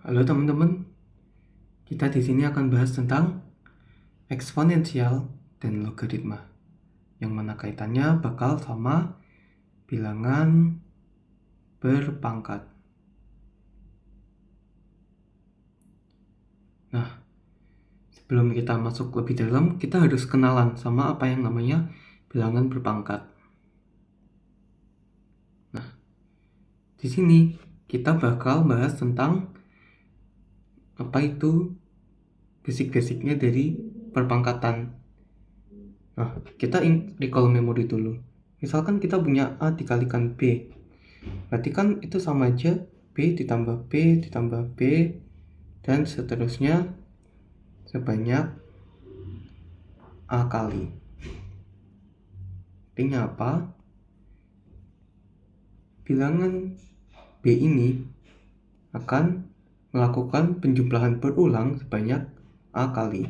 Halo teman-teman, kita di sini akan bahas tentang eksponensial dan logaritma, yang mana kaitannya bakal sama bilangan berpangkat. Nah, sebelum kita masuk lebih dalam, kita harus kenalan sama apa yang namanya bilangan berpangkat. Nah, di sini kita bakal bahas tentang apa itu basic-basicnya dari perpangkatan. Nah, kita recall memori dulu. Misalkan kita punya A dikalikan B, berarti kan itu sama aja B ditambah B ditambah B dan seterusnya sebanyak A kali. Artinya apa? Bilangan B ini akan melakukan penjumlahan berulang sebanyak A kali.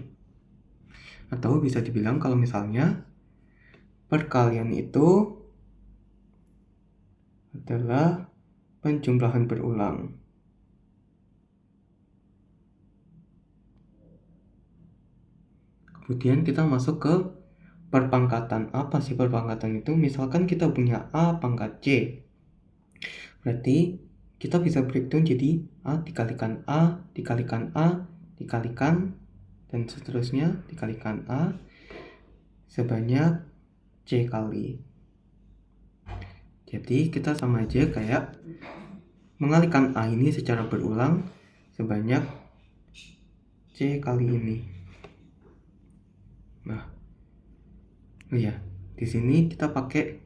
Atau bisa dibilang kalau misalnya perkalian itu adalah penjumlahan berulang. Kemudian kita masuk ke perpangkatan. Apa sih perpangkatan itu? Misalkan kita punya A pangkat C. Berarti kita bisa breakdown jadi A dikalikan A dikalikan A dikalikan dan seterusnya dikalikan A sebanyak C kali. Jadi kita sama aja kayak mengalihkan A ini secara berulang sebanyak C kali ini. Nah, iya, di sini kita pakai,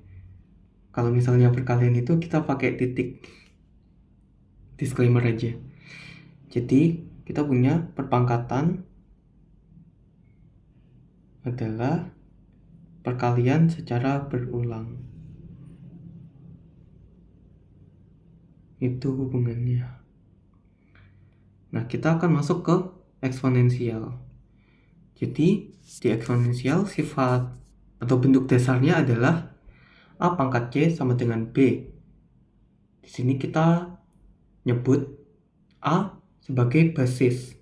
kalau misalnya perkalian itu kita pakai titik, disclaimer aja. Jadi kita punya perpangkatan adalah perkalian secara berulang. Itu hubungannya. Nah, kita akan masuk ke eksponensial. Jadi di eksponensial sifat atau bentuk dasarnya adalah A pangkat C sama dengan B. Di sini kita nyebut A sebagai basis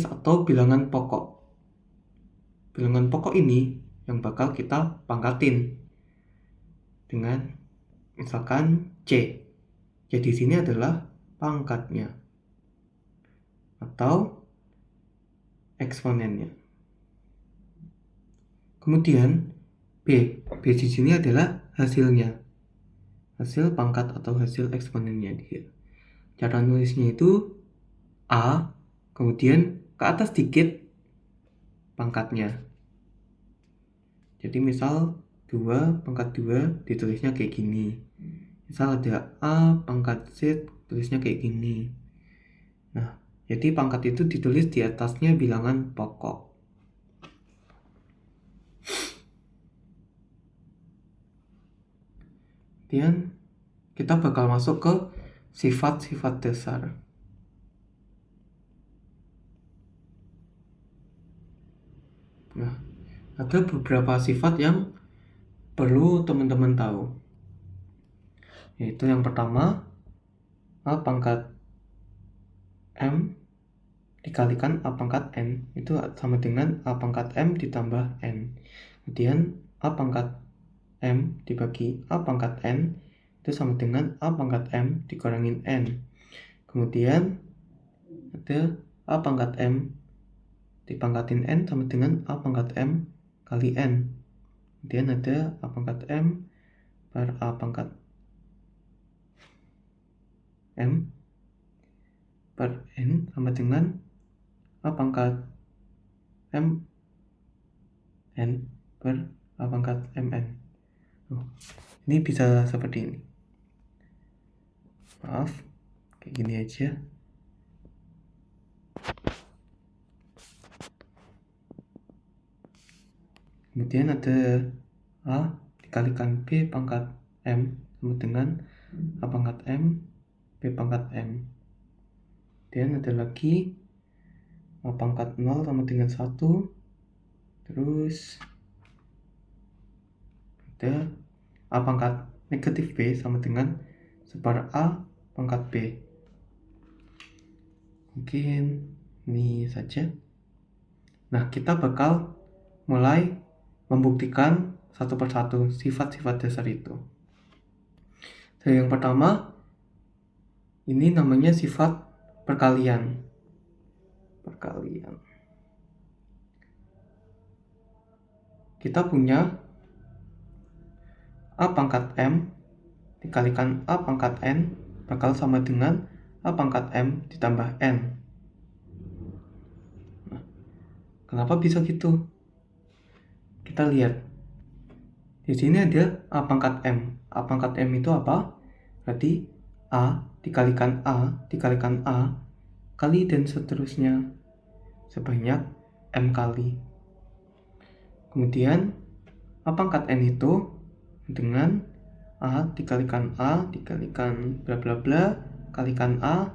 atau bilangan pokok. Bilangan pokok ini yang bakal kita pangkatin dengan misalkan C. Jadi di sini adalah pangkatnya atau eksponennya. Kemudian B di sini adalah hasilnya, hasil pangkat atau hasil eksponennya dia. Cara nulisnya itu A, kemudian ke atas dikit pangkatnya. Jadi misal 2 pangkat 2 ditulisnya kayak gini. Misal ada A pangkat Z tulisnya kayak gini. Nah, jadi pangkat itu ditulis di atasnya bilangan pokok. Kemudian kita bakal masuk ke sifat-sifat dasar. Nah, ada beberapa sifat yang perlu teman-teman tahu. Yaitu yang pertama, A pangkat M dikalikan A pangkat N itu sama dengan A pangkat M ditambah N. Kemudian A pangkat M dibagi A pangkat N itu sama dengan A pangkat M dikurangin N. Kemudian ada A pangkat M dipangkatin N sama dengan A pangkat M kali N. Kemudian ada A pangkat M per A pangkat M per N sama dengan A pangkat M N per A pangkat MN. Ini bisa seperti ini. Maaf, kayak gini aja. Kemudian ada A dikalikan B pangkat M sama dengan A pangkat M B pangkat M. Kemudian ada lagi A pangkat 0 sama dengan 1. Terus ada A pangkat negatif B sama dengan sebar A pangkat B. Mungkin ini saja. Nah, kita bakal mulai membuktikan satu persatu sifat-sifat dasar itu. Jadi yang pertama, ini namanya sifat perkalian. Kita punya A pangkat M dikalikan A pangkat N bakal sama dengan A pangkat M ditambah N. Nah, kenapa bisa gitu? Kita lihat. Di sini ada A pangkat M. A pangkat M itu apa? Berarti A dikalikan A dikalikan A kali dan seterusnya sebanyak M kali. Kemudian A pangkat N itu dengan A dikalikan bla bla bla kalikan A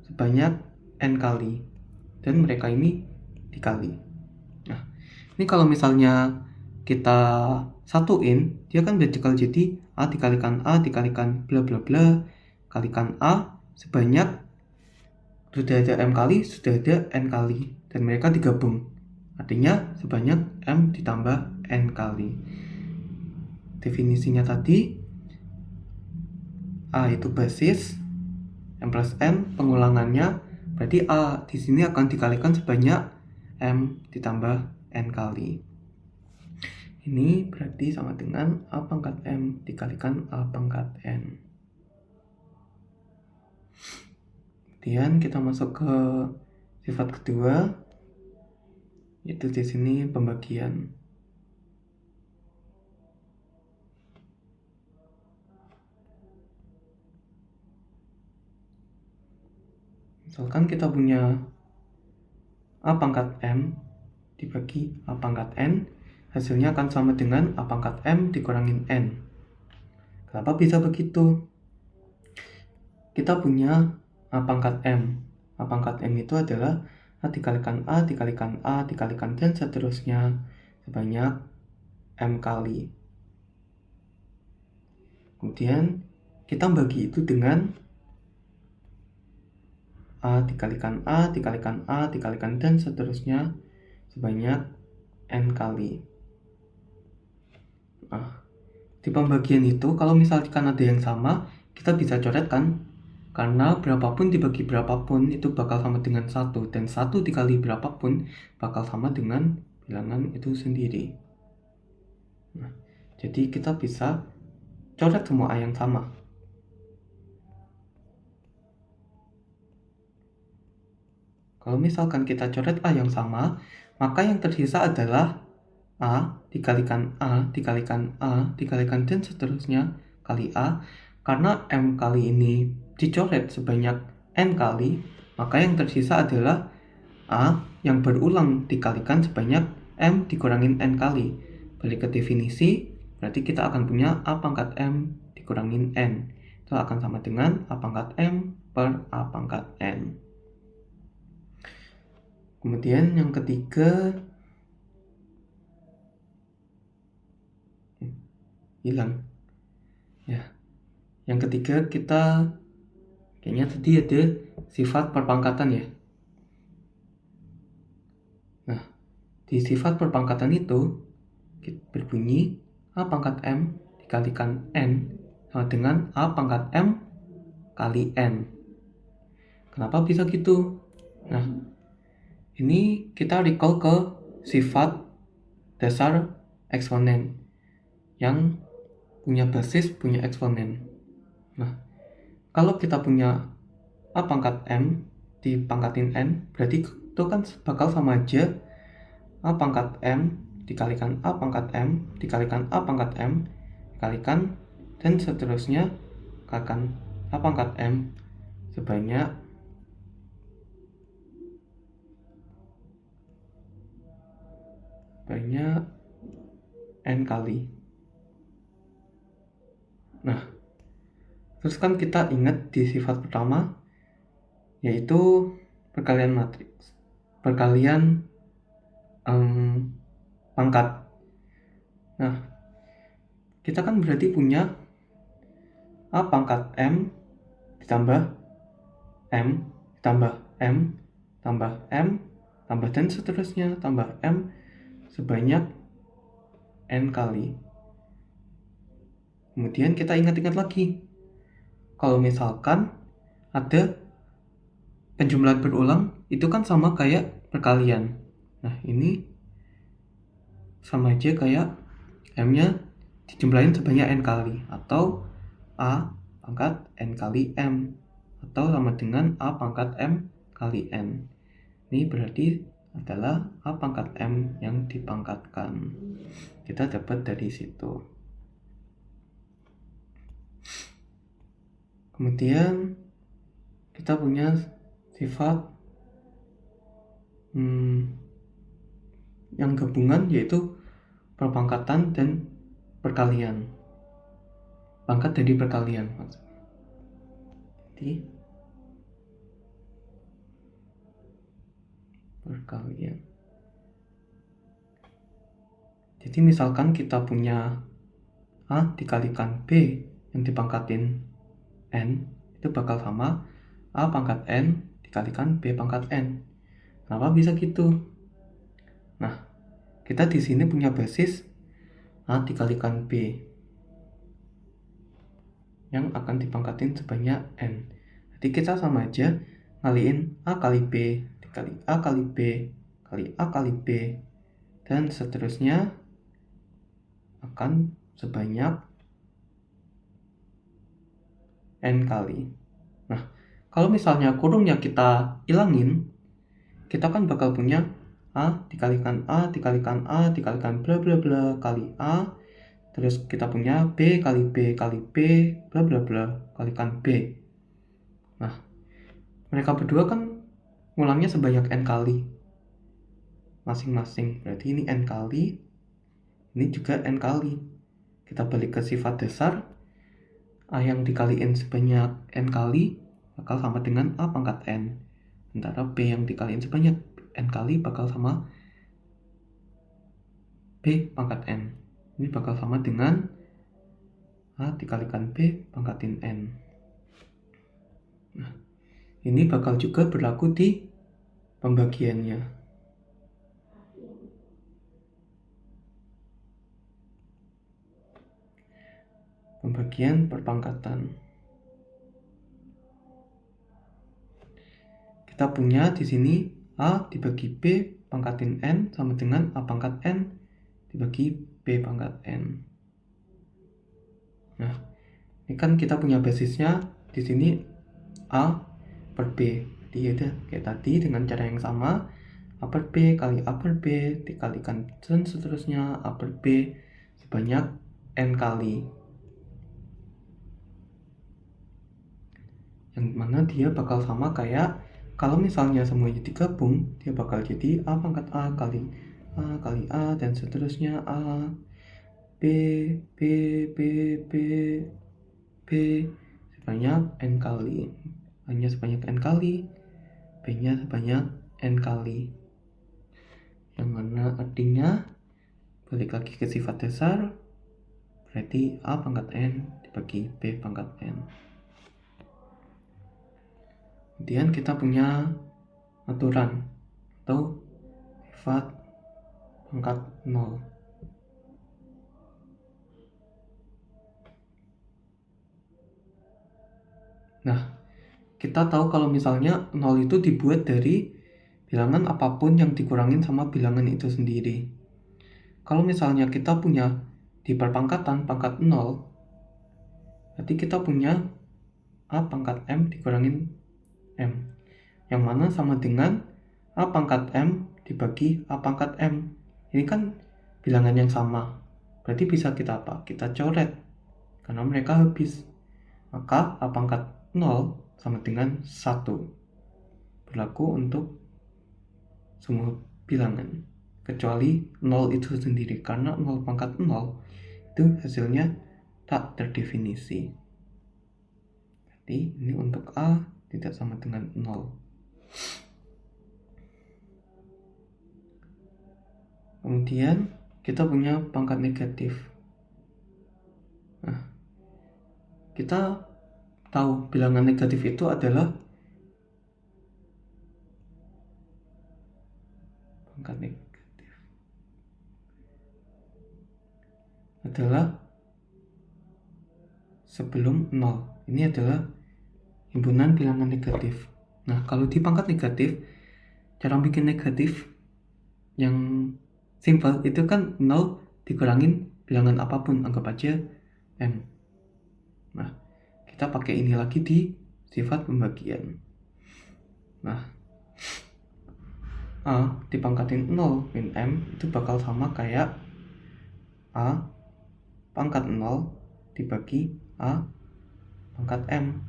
sebanyak N kali, dan mereka ini dikali. Nah, ini kalau misalnya kita satuin, dia kan bakal jadi A dikalikan bla bla bla kalikan A sebanyak, sudah ada M kali, sudah ada N kali, dan mereka digabung, artinya sebanyak M ditambah N kali. Definisinya tadi, A itu basis, M plus N pengulangannya, berarti A di sini akan dikalikan sebanyak M ditambah N kali. Ini berarti sama dengan A pangkat M dikalikan A pangkat N. Kemudian kita masuk ke sifat kedua, yaitu di sini pembagian. Misalkan kita punya A pangkat M dibagi A pangkat N, hasilnya akan sama dengan A pangkat M dikurangin N. Kenapa bisa begitu? Kita punya A pangkat M. A pangkat M itu adalah A dikalikan A dikalikan A dikalikan dan seterusnya sebanyak M kali. Kemudian kita bagi itu dengan A dikalikan A dikalikan A dikalikan dan seterusnya sebanyak N kali. Nah, di pembagian itu kalau misalkan ada yang sama, kita bisa coret kan? Karena berapapun dibagi berapapun itu bakal sama dengan 1, dan 1 dikali berapapun bakal sama dengan bilangan itu sendiri. Nah, jadi kita bisa coret semua A yang sama. Kalau misalkan kita coret A yang sama, maka yang tersisa adalah A dikalikan A dikalikan A dikalikan dan seterusnya kali A. Karena M kali ini dicoret sebanyak N kali, maka yang tersisa adalah A yang berulang dikalikan sebanyak M dikurangin N kali. Balik ke definisi, berarti kita akan punya A pangkat M dikurangin N. Itu akan sama dengan A pangkat M per A pangkat N. Kemudian yang ketiga, hilang ya. Yang ketiga kita kayaknya tadi ada sifat perpangkatan ya. Nah, di sifat perpangkatan itu berbunyi A pangkat M dikalikan N sama dengan A pangkat M kali N. Kenapa bisa gitu? Nah, ini kita recall ke sifat dasar eksponen yang punya basis, punya eksponen. Nah, kalau kita punya A pangkat M dipangkatin N, berarti itu kan bakal sama aja A pangkat M dikalikan A pangkat M dikalikan A pangkat M dikalikan dan seterusnya kalikan A pangkat M sebanyak N kali. Nah, terus kan kita ingat di sifat pertama, yaitu perkalian matriks, perkalian pangkat. Nah, kita kan berarti punya A pangkat M ditambah M ditambah M tambah M, tambah dan seterusnya, tambah M sebanyak N kali. Kemudian kita ingat-ingat lagi, kalau misalkan ada penjumlahan berulang, itu kan sama kayak perkalian. Nah, ini sama aja kayak M-nya dijumlahin sebanyak N kali, atau A pangkat N kali M, atau sama dengan A pangkat M kali N. Ini berarti adalah A pangkat M yang dipangkatkan. Kita dapat dari situ. Kemudian kita punya sifat yang gabungan, yaitu perpangkatan dan perkalian. Pangkat dari perkalian maksudnya. Jadi perkalian. Jadi misalkan kita punya A dikalikan B yang dipangkatin N, itu bakal sama A pangkat N dikalikan B pangkat N. Kenapa bisa gitu? Nah, kita di sini punya basis A dikalikan B yang akan dipangkatin sebanyak N. Jadi kita sama aja ngaliin A kali B dikali A kali B kali A kali B, dan seterusnya akan sebanyak N kali. Nah, kalau misalnya kurungnya kita ilangin, kita kan bakal punya A dikalikan A dikalikan A dikalikan bla bla bla kali A, terus kita punya B kali B kali B bla bla bla kalikan B. Nah, mereka berdua kan ngulangnya sebanyak N kali masing-masing, berarti ini N kali, ini juga N kali. Kita balik ke sifat dasar, A yang dikaliin sebanyak N kali bakal sama dengan A pangkat N, sementara B yang dikaliin sebanyak N kali bakal sama B pangkat N. Ini bakal sama dengan A dikalikan B pangkatin N. Nah, ini bakal juga berlaku di pembagiannya. Pembagian perpangkatan. Kita punya di sini A dibagi B pangkatin N sama dengan A pangkat N dibagi B pangkat N. Nah, ini kan kita punya basisnya di sini A per B. Jadi ya kayak tadi dengan cara yang sama, A per B kali A per B dikalikan dan seterusnya A per B sebanyak N kali. Yang mana dia bakal sama kayak kalau misalnya semuanya digabung, dia bakal jadi A pangkat A kali A dan seterusnya A B B B B B sebanyak N kali. A-nya sebanyak N kali, B-nya sebanyak N kali. Yang mana artinya balik lagi ke sifat dasar, berarti A pangkat N dibagi B pangkat N. Kemudian kita punya aturan atau sifat pangkat 0. Nah, kita tahu kalau misalnya 0 itu dibuat dari bilangan apapun yang dikurangin sama bilangan itu sendiri. Kalau misalnya kita punya di perpangkatan pangkat 0, berarti kita punya A pangkat M dikurangin M, yang mana sama dengan A pangkat M dibagi A pangkat M. Ini kan bilangan yang sama, berarti bisa kita apa? Kita coret, karena mereka habis. Maka A pangkat 0 sama dengan 1. Berlaku untuk semua bilangan, kecuali 0 itu sendiri, karena 0 pangkat 0 itu hasilnya tak terdefinisi. Jadi ini untuk A tidak sama dengan 0. Kemudian kita punya pangkat negatif. Nah, kita tahu bilangan negatif itu adalah pangkat negatif adalah sebelum 0. Ini adalah himpunan bilangan negatif. Nah, kalau di pangkat negatif, cara bikin negatif yang simple itu kan 0 dikurangin bilangan apapun, anggap aja M. Nah, kita pakai ini lagi di sifat pembagian. Nah, A dipangkatin 0 min M itu bakal sama kayak A pangkat 0 dibagi A pangkat M,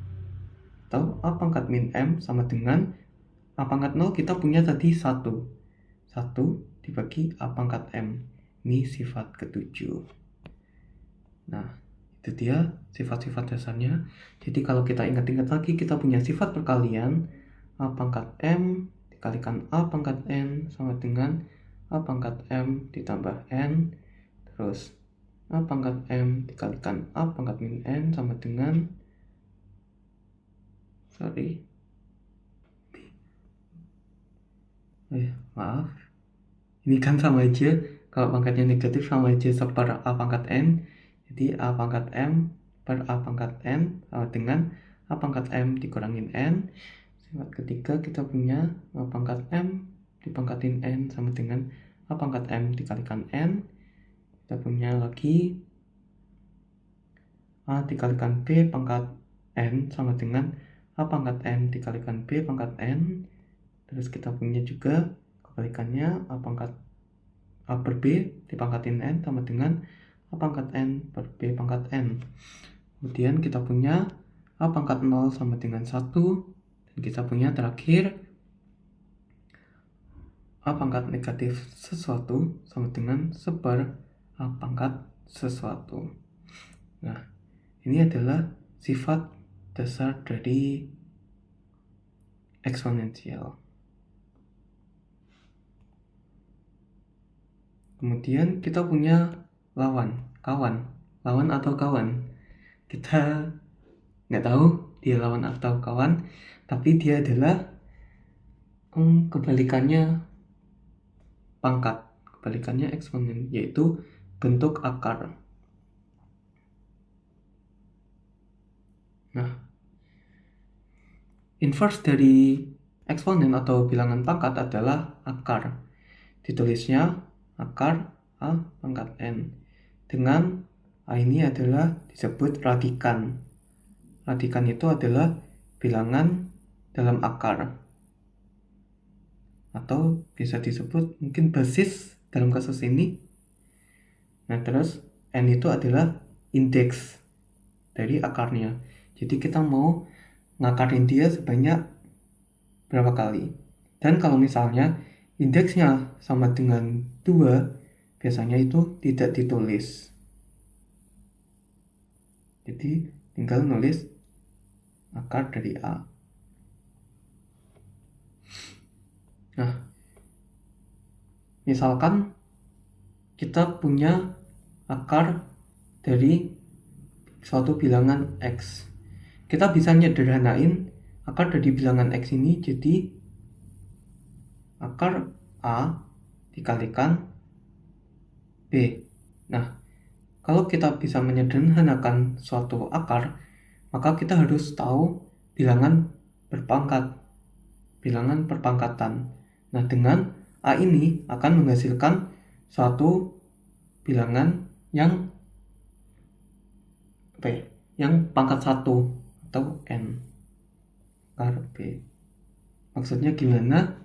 atau A pangkat min M sama dengan A pangkat 0 kita punya tadi 1 dibagi A pangkat M. Ini sifat ketujuh. Nah, itu dia sifat-sifat dasarnya. Jadi kalau kita ingat-ingat lagi, kita punya sifat perkalian A pangkat M dikalikan A pangkat N sama dengan A pangkat M ditambah N, terus A pangkat M dikalikan A pangkat min N sama dengan maaf, ini kan sama aja, kalau pangkatnya negatif sama aja seper A pangkat N. Jadi A pangkat M per A pangkat N sama dengan A pangkat M dikurangin N. Sifat ketiga kita punya A pangkat M dipangkatin N sama dengan A pangkat M dikalikan N. Kita punya lagi A dikalikan B pangkat N sama dengan A pangkat M dikalikan B pangkat N. Terus kita punya juga kebalikannya, A per B dipangkatin N sama dengan A pangkat N per B pangkat N. Kemudian kita punya A pangkat 0 sama dengan 1. Dan kita punya terakhir A pangkat negatif sesuatu sama dengan seper A pangkat sesuatu. Nah, ini adalah sifat dasar dari eksponensial. Kemudian kita punya lawan atau kawan. Kita nggak tahu dia lawan atau kawan, tapi dia adalah kebalikannya pangkat, kebalikannya eksponen, yaitu bentuk akar. Nah, inverse dari eksponen atau bilangan pangkat adalah akar. Ditulisnya akar A pangkat N. Dengan A ini adalah disebut radikan. Radikan itu adalah bilangan dalam akar, atau bisa disebut mungkin basis dalam kasus ini. Nah, terus N itu adalah indeks dari akarnya. Jadi kita mau ngakarin dia sebanyak berapa kali. Dan kalau misalnya indeksnya sama dengan 2, biasanya itu tidak ditulis. Jadi tinggal nulis akar dari A. Nah, misalkan kita punya akar dari suatu bilangan X. Kita bisa nyederhanain akar dari bilangan X ini jadi akar A dikalikan B. Nah, kalau kita bisa menyederhanakan suatu akar, maka kita harus tahu bilangan berpangkat, bilangan perpangkatan. Nah, dengan A ini akan menghasilkan suatu bilangan yang pangkat 1 atau N akar B. Maksudnya gimana?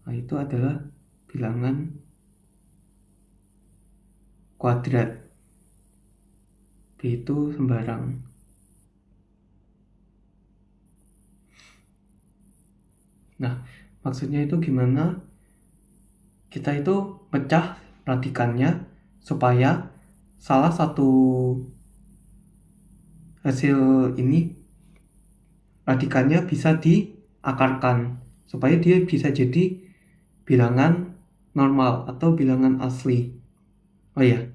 Nah, itu adalah bilangan kuadrat. B itu sembarang. Nah, maksudnya itu gimana? Kita itu pecah radikannya supaya salah satu hasil ini radikannya bisa diakarkan supaya dia bisa jadi bilangan normal atau bilangan asli. Oh ya,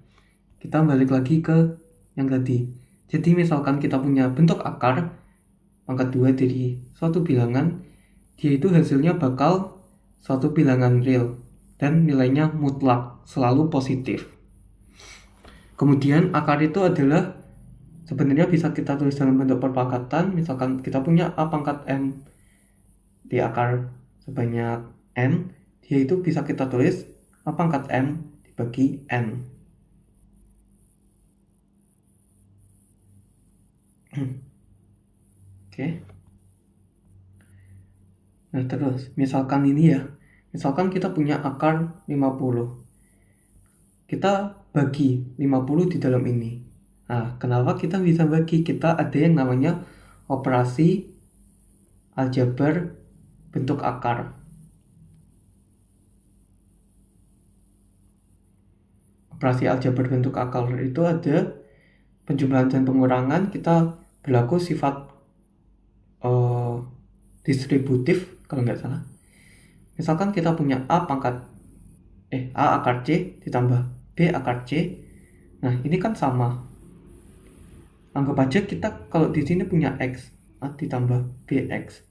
kita balik lagi ke yang tadi. Jadi misalkan kita punya bentuk akar pangkat 2 dari suatu bilangan, dia itu hasilnya bakal suatu bilangan real dan nilainya mutlak, selalu positif. Kemudian akar itu adalah sebenarnya bisa kita tulis dalam bentuk perpangkatan. Misalkan kita punya A pangkat M di akar sebanyak N, dia itu bisa kita tulis A pangkat M dibagi N. Oke. Nah terus, misalkan ini ya, misalkan kita punya akar 50. Kita bagi 50 di dalam ini. Nah, kenapa kita bisa bagi? Kita ada yang namanya operasi aljabar bentuk akar. Operasi aljabar bentuk akar itu ada penjumlahan dan pengurangan. Kita berlaku sifat distributif kalau nggak salah. Misalkan kita punya A akar C ditambah B akar C. Nah, ini kan sama. Anggap aja kita kalau di sini punya X, A ditambah BX.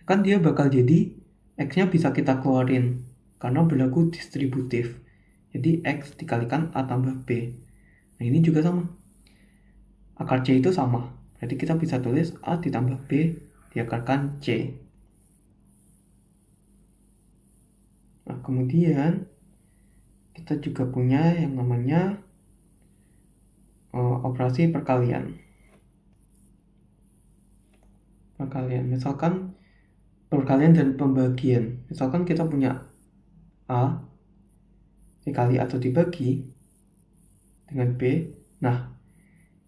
Kan dia bakal jadi X-nya bisa kita keluarin karena berlaku distributif. Jadi X dikalikan A tambah B. Nah, ini juga sama. Akar C itu sama. Berarti kita bisa tulis A ditambah B diakarkan C. Nah, kemudian kita juga punya yang namanya operasi perkalian. Misalkan perkalian dan pembagian. Misalkan kita punya A dikali atau dibagi dengan B. Nah,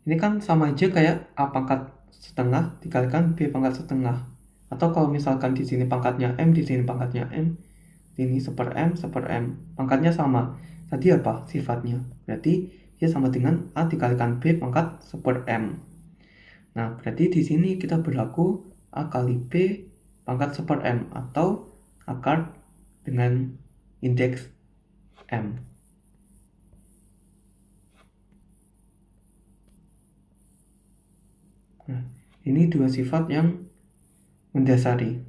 ini kan sama aja kayak A pangkat setengah dikalikan B pangkat setengah. Atau kalau misalkan di sini pangkatnya M, di sini pangkatnya M, ini seper M, pangkatnya sama. Tadi apa sifatnya? Berarti dia sama dengan A dikalikan B pangkat seper M. Nah, berarti di sini kita berlaku A kali B pangkat seper M atau akar dengan indeks M. Nah, ini dua sifat yang mendasari.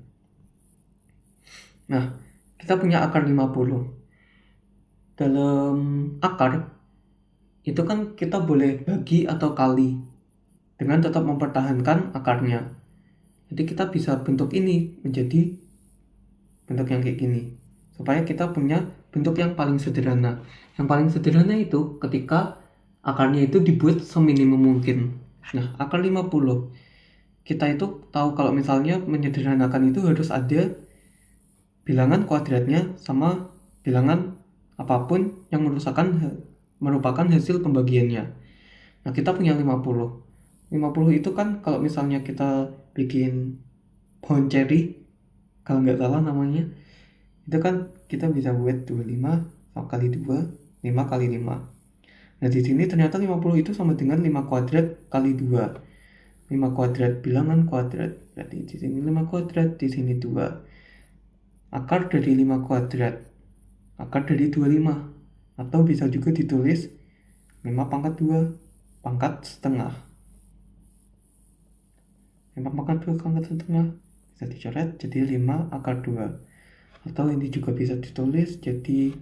Nah, kita punya akar 50. Dalam akar itu kan kita boleh bagi atau kali dengan tetap mempertahankan akarnya. Jadi kita bisa bentuk ini menjadi bentuk yang kayak gini supaya kita punya bentuk yang paling sederhana. Yang paling sederhana itu ketika akarnya itu dibuat seminimum mungkin. Nah, akar 50 kita itu tahu kalau misalnya menyederhanakan itu harus ada bilangan kuadratnya sama bilangan apapun yang merupakan hasil pembagiannya. Nah, kita punya 50. 50 itu kan kalau misalnya kita bikin pohon cherry, kalau nggak salah namanya, itu kan kita bisa buat 25 kali 2, 5 kali 5. Nah, di sini ternyata 50 itu sama dengan 5 kuadrat kali 2. 5 kuadrat bilangan kuadrat. Berarti di sini 5 kuadrat, di sini 2. Akar dari 5 kuadrat. Akar dari 25. Atau bisa juga ditulis 5 pangkat 2 pangkat setengah. 5 pangkat 2 pangkat setengah bisa dicoret jadi 5 akar 2. Atau ini juga bisa ditulis jadi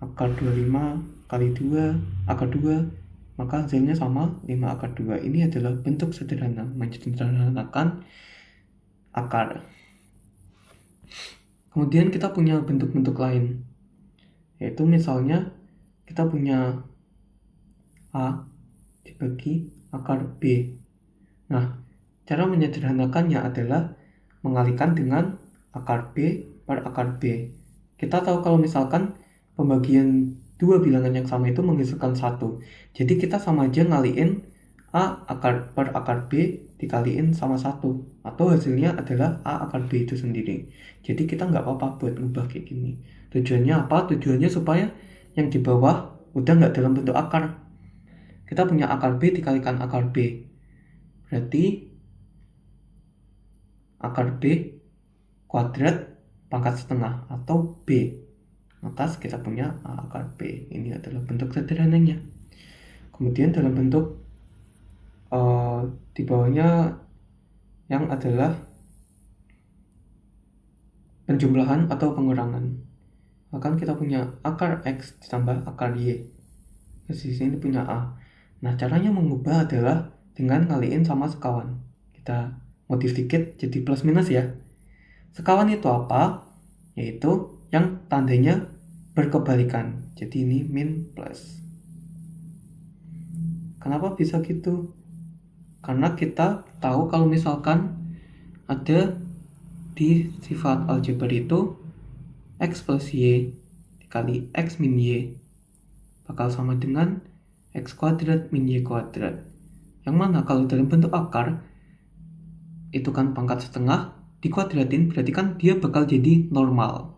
akar 25 kali 2 akar 2, maka hasilnya sama 5 akar 2. Ini adalah bentuk sederhana menyederhanakan akar. Kemudian kita punya bentuk-bentuk lain, yaitu misalnya kita punya A dibagi akar B. Nah, cara menyederhanakannya adalah mengalihkan dengan akar B per akar B. Kita tahu kalau misalkan pembagian dua bilangan yang sama itu menghasilkan 1. Jadi kita sama aja ngaliin A akar per akar B dikaliin sama 1. Atau hasilnya adalah A akar B itu sendiri. Jadi kita nggak apa-apa buat ngubah kayak gini. Tujuannya apa? Tujuannya supaya yang di bawah udah nggak dalam bentuk akar. Kita punya akar B dikalikan akar B. Berarti akar B kuadrat pangkat setengah atau B. Atas kita punya A akar B. Ini adalah bentuk sederhananya. Kemudian dalam bentuk di bawahnya yang adalah penjumlahan atau pengurangan. Bahkan kita punya akar X ditambah akar Y. Terus di sini punya A. Nah, caranya mengubah adalah dengan ngaliin sama sekawan. Kita modif dikit jadi plus minus ya. Sekawan itu apa? Yaitu yang tandanya berkebalikan. Jadi ini min plus. Kenapa bisa gitu? Karena kita tahu kalau misalkan ada di sifat aljabar itu X plus Y dikali X min Y bakal sama dengan X kuadrat min Y kuadrat. Yang mana kalau dalam bentuk akar itu kan pangkat setengah dikuadratin, berarti kan dia bakal jadi normal.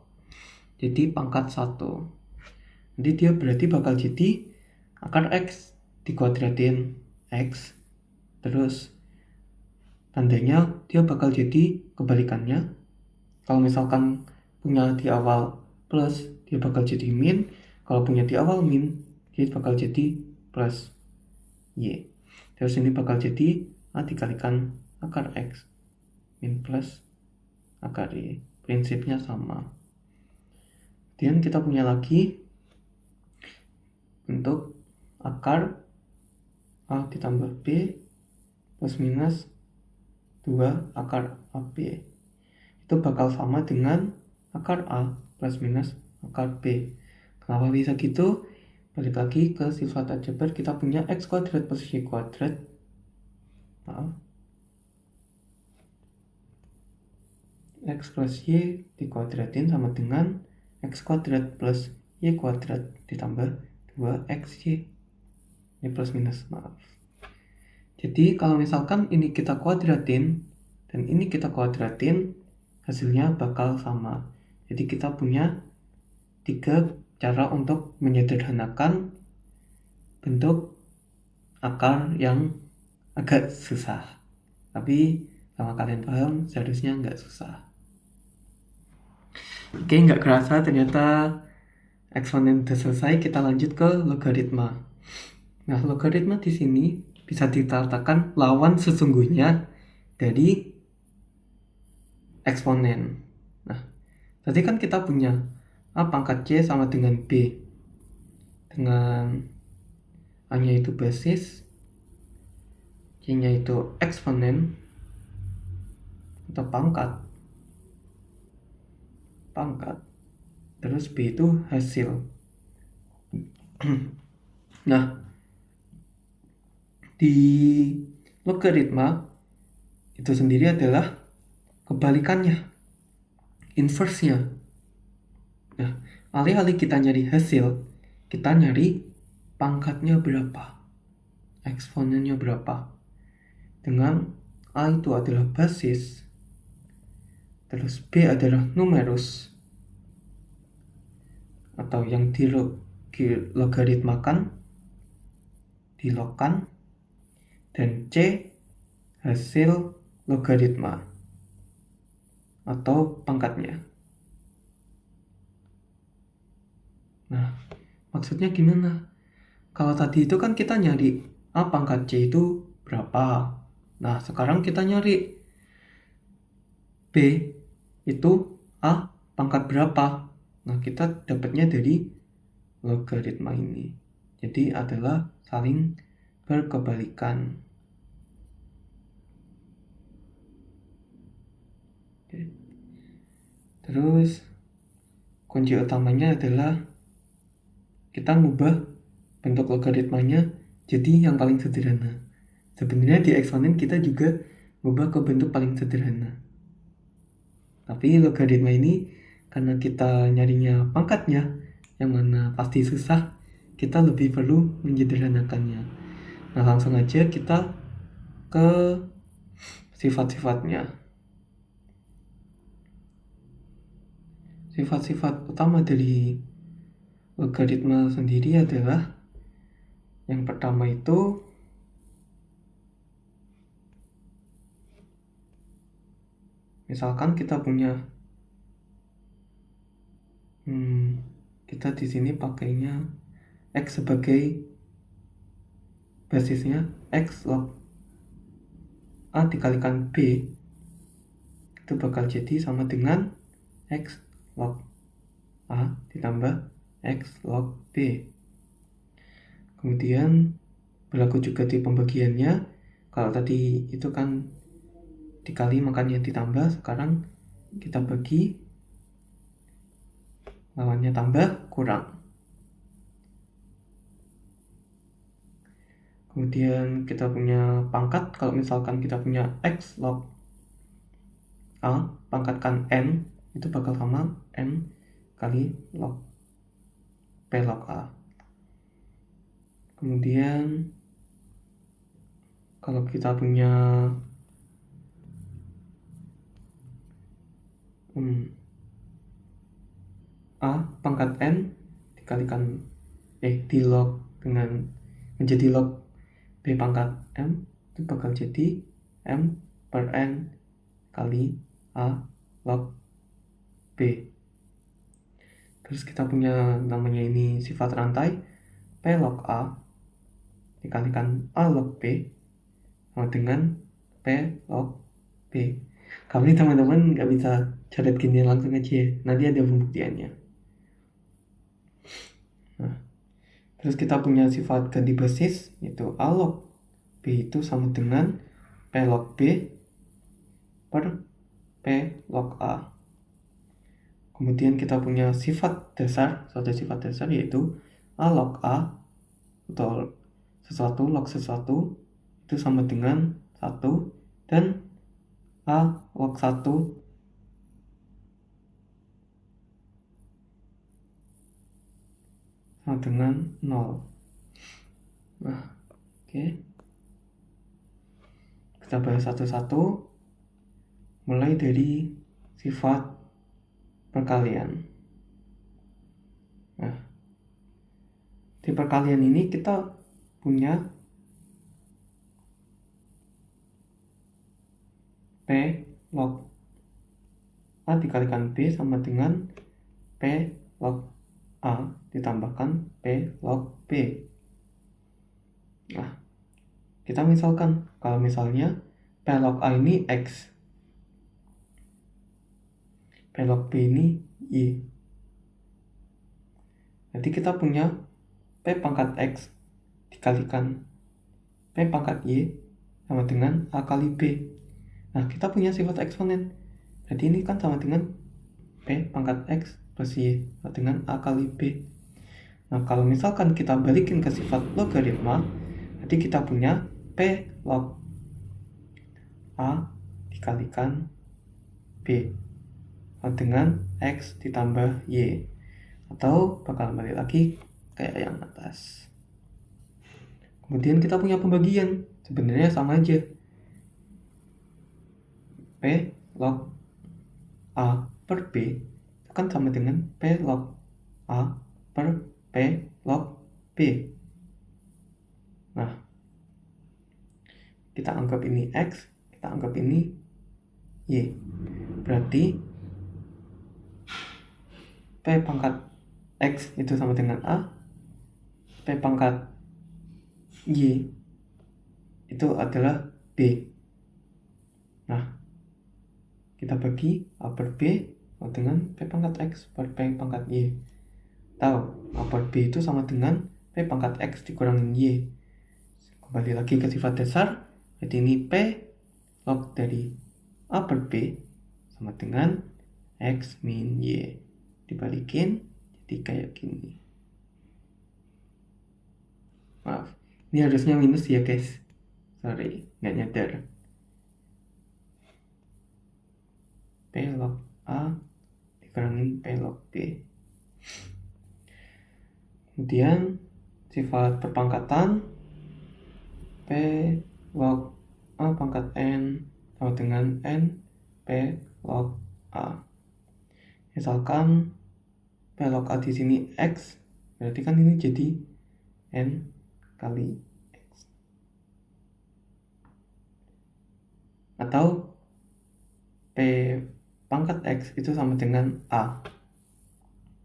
Jadi pangkat 1. Jadi dia berarti bakal jadi akar X dikuadratin X, terus tandanya dia bakal jadi kebalikannya. Kalau misalkan punya di awal plus, dia bakal jadi min. Kalau punya di awal min, dia bakal jadi plus Y. Terus ini bakal jadi A dikalikan akar X min plus akar Y. Prinsipnya sama. Kemudian kita punya lagi untuk akar A ditambah B plus minus 2 akar AB. Itu bakal sama dengan akar A plus minus akar B. Kenapa bisa gitu? Balik lagi ke sifat aljabar, kita punya X kuadrat plus Y kuadrat. X plus Y dikuadratin sama dengan X kuadrat plus Y kuadrat ditambah 2XY. Ini plus minus, maaf. Jadi kalau misalkan ini kita kuadratin dan ini kita kuadratin, hasilnya bakal sama. Jadi kita punya 3 cara untuk menyederhanakan bentuk akar yang agak susah. Tapi kalau kalian paham, seharusnya nggak susah. Oke, nggak kerasa ternyata eksponen udah selesai. Kita lanjut ke logaritma. Nah, logaritma di sini bisa dikatakan lawan sesungguhnya dari eksponen. Nah, tadi kan kita punya A pangkat C sama dengan B, dengan A-nya itu basis, C-nya itu eksponen atau pangkat, terus B itu hasil. Nah, di logaritma itu sendiri adalah kebalikannya, inverse-nya. Nah, alih-alih kita nyari hasil, kita nyari pangkatnya berapa, eksponennya berapa. Dengan A itu adalah basis, terus B adalah numerus atau yang dilogaritmakan, dilogkan, dan C hasil logaritma atau pangkatnya. Nah, maksudnya gimana? Kalau tadi itu kan kita nyari A pangkat C itu berapa. Nah, sekarang kita nyari B itu A pangkat berapa. Nah, kita dapatnya dari logaritma ini. Jadi adalah saling berkebalikan. Oke. Terus kunci utamanya adalah kita ngubah bentuk logaritmanya jadi yang paling sederhana. Sebenarnya di eksponen kita juga ngubah ke bentuk paling sederhana. Tapi logaritma ini karena kita nyarinya pangkatnya, yang mana pasti susah, kita lebih perlu menyederhanakannya. Nah, langsung aja kita ke sifat-sifatnya. Sifat-sifat utama dari logaritma sendiri adalah yang pertama itu misalkan kita punya kita di sini pakainya X sebagai basisnya, X log A dikalikan B itu bakal jadi sama dengan X log A ditambah X log B. Kemudian berlaku juga di pembagiannya. Kalau tadi itu kan dikali makanya ditambah, sekarang kita bagi, lawannya tambah, kurang. Kemudian kita punya pangkat. Kalau misalkan kita punya X log A pangkatkan N, itu bakal sama N kali log P log A. Kemudian kalau kita punya A pangkat N dikalikan di log dengan menjadi log B pangkat M, itu bakal jadi M per N kali A log B. Terus kita punya namanya ini sifat rantai, P log A dikalikan A log B sama dengan P log B. Kali ini teman-teman nggak bisa coret gini langsung aja ya, nanti ada pembuktiannya. Nah, terus kita punya sifat ganti basis, yaitu A log B itu sama dengan P log B per P log A. Kemudian kita punya sifat dasar, suatu sifat dasar yaitu A log A atau sesuatu log sesuatu itu sama dengan 1, dan A log 1 sama dengan 0. Nah, oke. Kita bahas satu-satu, mulai dari sifat perkalian. Nah, di perkalian ini kita punya P log A dikalikan B sama dengan P log A ditambahkan P log B. Nah, kita misalkan kalau misalnya P log A ini X, P log B ini Y. Jadi kita punya P pangkat X dikalikan P pangkat Y sama dengan A kali B. Nah, kita punya sifat eksponen. Jadi ini kan sama dengan P pangkat X plus Y sama dengan A kali B. Nah, kalau misalkan kita balikin ke sifat logaritma, jadi kita punya P log A dikalikan B dengan X ditambah Y, atau bakal balik lagi kayak yang atas. Kemudian kita punya pembagian, sebenarnya sama aja, P log A per B itu kan sama dengan P log A per P log B. Nah, kita anggap ini X, kita anggap ini Y. Berarti P pangkat X itu sama dengan A, P pangkat Y itu adalah B. Nah, kita bagi A per B dengan P pangkat X per P pangkat Y. Tahu, A per B itu sama dengan P pangkat X dikurangin Y. Kembali lagi ke sifat dasar, jadi ini P log dari A per B sama dengan X min Y. Dibalikin jadi kayak gini. Maaf, ini harusnya minus ya guys, sorry, nggak nyadar. P log A dikurangin P log B. Kemudian sifat perpangkatan, P log A pangkat N sama dengan N P log A. Misalkan P log A di sini X, berarti kan ini jadi N kali X. Atau P pangkat X itu sama dengan A.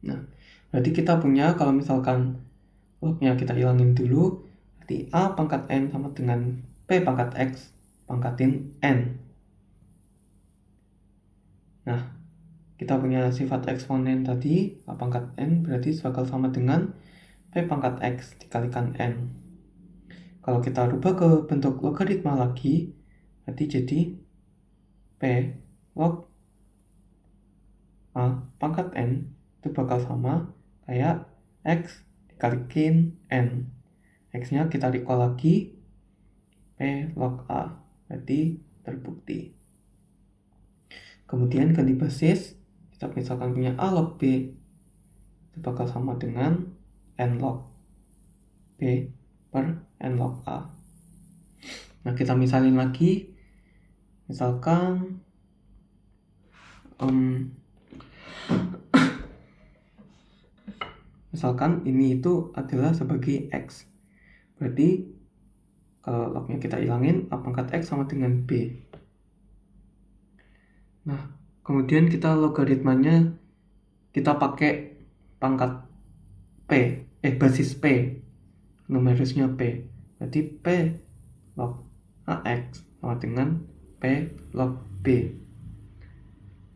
Nah, berarti kita punya, kalau misalkan lognya kita hilangin dulu, berarti A pangkat N sama dengan P pangkat X pangkatin N. Nah, kita punya sifat eksponen tadi, A pangkat N berarti bakal sama dengan P pangkat X dikalikan N. Kalau kita rubah ke bentuk logaritma lagi, berarti jadi P log A pangkat N itu bakal sama kayak X dikalikin N. X-nya kita recall lagi, P log A, berarti terbukti. Kemudian ganti basis, kita misalkan punya A log B, itu bakal sama dengan N log B per N log A. Nah, kita misalin lagi, misalkan ini itu adalah sebagai X, berarti kalau lognya kita hilangin, A pangkat X sama dengan B. Nah, kemudian kita logaritmanya kita pakai pangkat basis P, numerusnya P, berarti P log AX sama dengan P log B.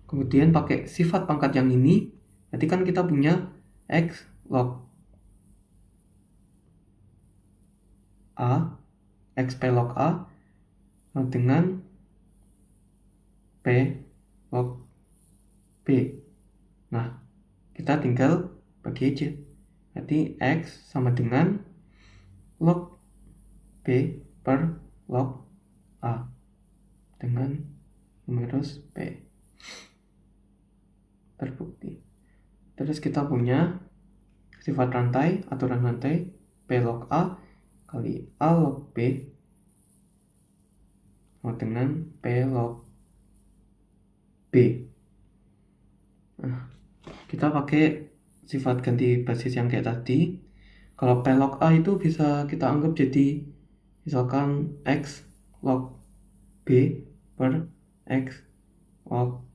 Kemudian pakai sifat pangkat yang ini, berarti kan kita punya X log A, XP log A sama dengan P log B. Nah, kita tinggal bagi aja. Berarti X sama dengan log B per log A dengan numerus P. Terbukti. Terus kita punya sifat rantai, aturan rantai P log A kali A log B sama dengan P log B. Nah, kita pakai sifat ganti basis yang kayak tadi. Kalau P log A itu bisa kita anggap jadi misalkan X log B per X log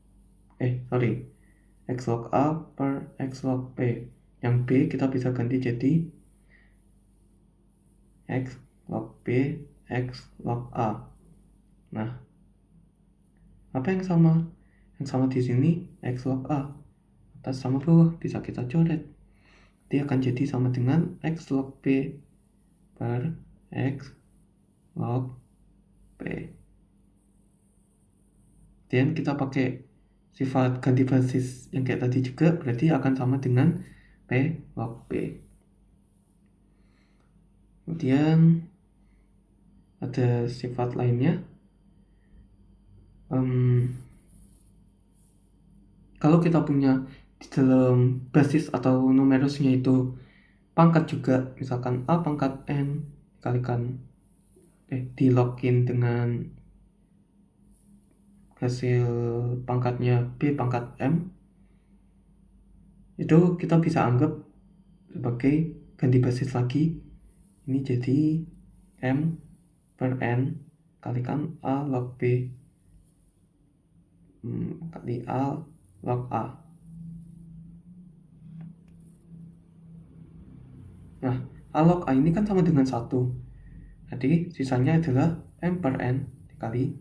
X log A per X log B. Yang B kita bisa ganti jadi X log B X log A. Nah, apa yang sama? Yang sama di sini X log A. Atas sama bawah bisa kita coret. Dia akan jadi sama dengan X log B per X log B. Dan kita pakai sifat ganti basis yang kayak tadi juga, berarti akan sama dengan P log B. Kemudian ada sifat lainnya. Kalau kita punya di dalam basis atau numerusnya itu pangkat juga, misalkan A pangkat N dikalikan di login dengan hasil pangkatnya B pangkat M, itu kita bisa anggap sebagai ganti basis lagi. Ini jadi M per N kalikan A log B kali A log A. Nah, A log A ini kan sama dengan 1. Jadi sisanya adalah M per N dikali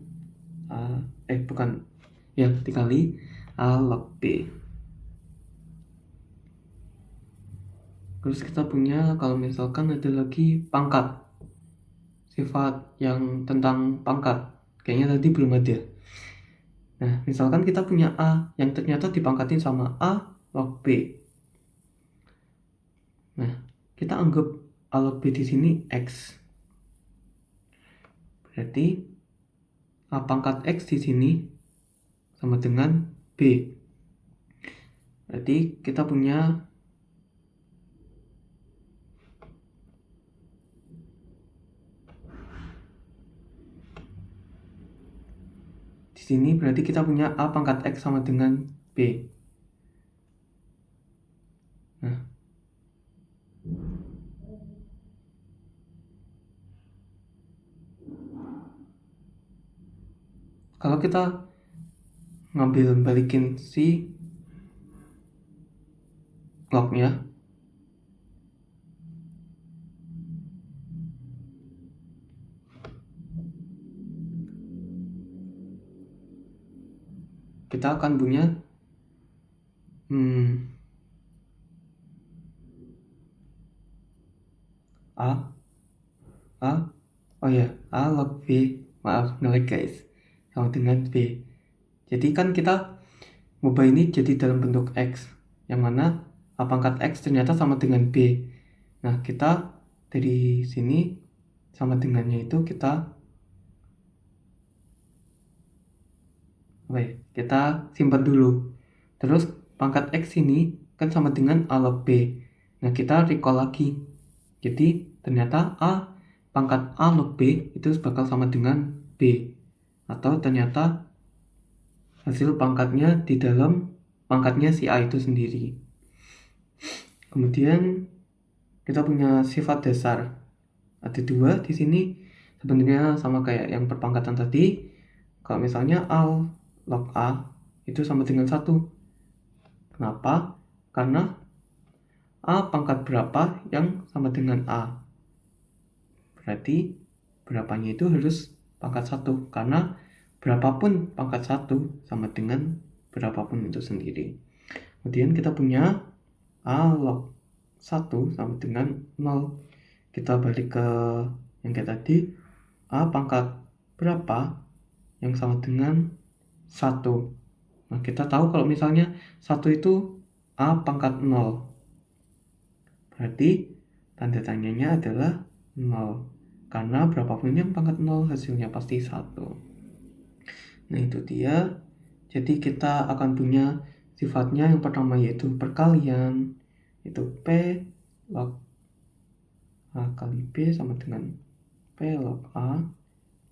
dikali A log B. Terus kita punya, kalau misalkan ada lagi pangkat, sifat yang tentang pangkat, kayaknya tadi belum ada. Nah, misalkan kita punya A yang ternyata dipangkatin sama A log B. Nah, kita anggap A log B di sini X. Berarti A pangkat X di sini sama dengan B. Berarti kita punya di sini, berarti kita punya A pangkat X sama dengan B. Nah, kalau kita ngambil balikin si lognya, kita akan punya A log B, maaf ngelag guys, sama dengan B. Jadi kan kita ngubah ini jadi dalam bentuk X, yang mana A pangkat X ternyata sama dengan B. Nah, kita dari sini sama dengannya itu kita simpan dulu. Terus pangkat X ini kan sama dengan A log B. Nah, kita recall lagi. Jadi ternyata pangkat A log B itu bakal sama dengan B. Atau ternyata hasil pangkatnya di dalam pangkatnya si A itu sendiri. Kemudian kita punya sifat dasar. Ada 2 di sini. Sebenarnya sama kayak yang perpangkatan tadi. Kalau misalnya A log A itu sama dengan 1. Kenapa? Karena A pangkat berapa yang sama dengan A. Berarti berapanya itu harus pangkat 1. Karena berapapun pangkat 1 sama dengan berapapun itu sendiri. Kemudian kita punya A log 1 sama dengan 0. Kita balik ke yang kayak tadi. A pangkat berapa yang sama dengan 1. Nah, kita tahu kalau misalnya 1 itu A pangkat 0. Berarti tanda tanyanya adalah 0. Karena berapapun yang pangkat 0 hasilnya pasti 1. Nah, itu dia. Jadi kita akan punya sifatnya yang pertama yaitu perkalian. Itu P log A kali B sama dengan P log A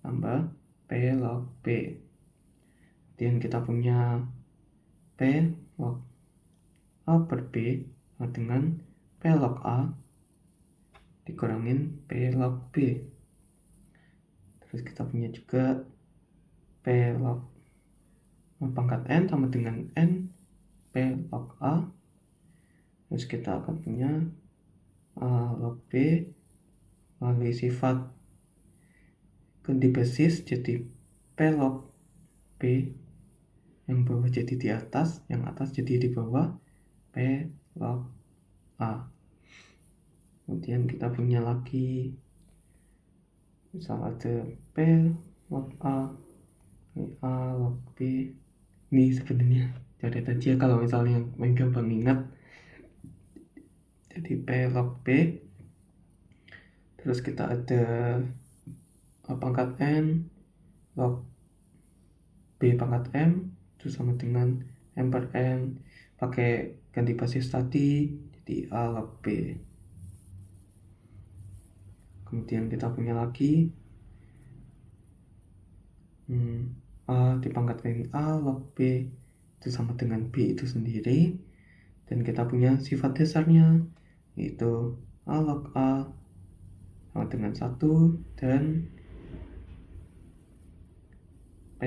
tambah P log B. Kemudian kita punya P log A per B sama dengan P log A dikurangin P log B. Terus kita punya juga P log pangkat N sama dengan N P log A. Terus kita akan punya A log B melalui sifat ganti basis jadi P log B, yang bawah jadi di atas, yang atas jadi di bawah, P log A. Kemudian kita punya lagi misal ada P log A log B. Ini sebenarnya coret aja kalau misalnya main gampang ingat. Jadi P log B. Terus kita ada pangkat N log B pangkat M itu sama dengan M per N, pakai ganti basis tadi jadi A log B. Kemudian kita punya lagi A dipangkatkan A log B itu sama dengan B itu sendiri. Dan kita punya sifat dasarnya yaitu A log A sama dengan 1 dan P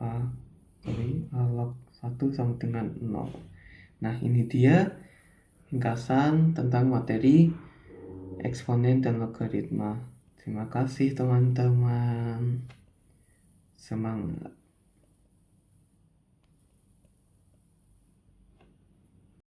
A log 1 sama dengan 0. Nah, ini dia ringkasan tentang materi eksponen dan logaritma. Terima kasih teman-teman. Semangat.